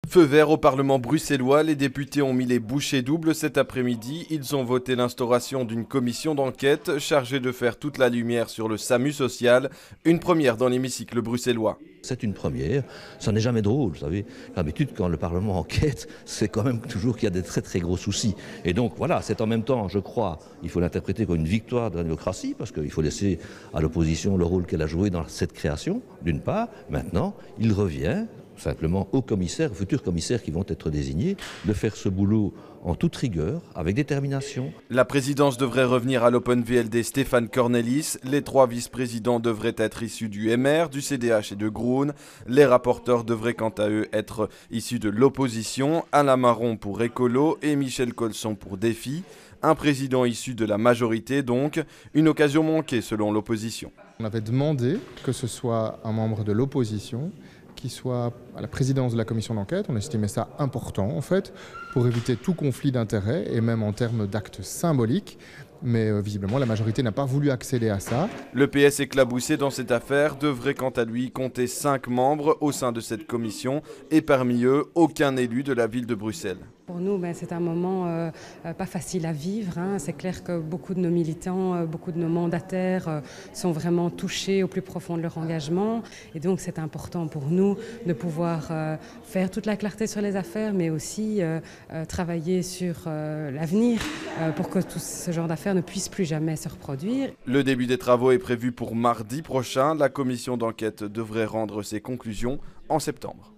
Feu vert au Parlement bruxellois, les députés ont mis les bouchées doubles cet après-midi. Ils ont voté l'instauration d'une commission d'enquête chargée de faire toute la lumière sur le SAMU social, une première dans l'hémicycle bruxellois. C'est une première, ça n'est jamais drôle, vous savez. D'habitude, quand le Parlement enquête, c'est quand même toujours qu'il y a des très très gros soucis. Et donc voilà, c'est en même temps, je crois, il faut l'interpréter comme une victoire de la démocratie, parce qu'il faut laisser à l'opposition le rôle qu'elle a joué dans cette création, d'une part. Maintenant, il revient simplement aux commissaires, aux futurs commissaires qui vont être désignés, de faire ce boulot en toute rigueur, avec détermination. La présidence devrait revenir à l'Open VLD Stéphane Cornelis. Les 3 vice-présidents devraient être issus du MR, du CDH et de Groen. Les rapporteurs devraient quant à eux être issus de l'opposition, Alain Marron pour Écolo et Michel Colson pour Défi. Un président issu de la majorité donc, une occasion manquée selon l'opposition. On avait demandé que ce soit un membre de l'opposition qui soit à la présidence de la commission d'enquête. On estimait ça important en fait, pour éviter tout conflit d'intérêts et même en termes d'actes symboliques. Mais visiblement, la majorité n'a pas voulu accéder à ça. Le PS éclaboussé dans cette affaire devrait quant à lui compter 5 membres au sein de cette commission et parmi eux, aucun élu de la ville de Bruxelles. Pour nous, c'est un moment pas facile à vivre. C'est clair que beaucoup de nos militants, beaucoup de nos mandataires sont vraiment touchés au plus profond de leur engagement. Et donc, c'est important pour nous de pouvoir faire toute la clarté sur les affaires, mais aussi travailler sur l'avenir pour que tout ce genre d'affaires ne puisse plus jamais se reproduire. Le début des travaux est prévu pour mardi prochain. La commission d'enquête devrait rendre ses conclusions en septembre.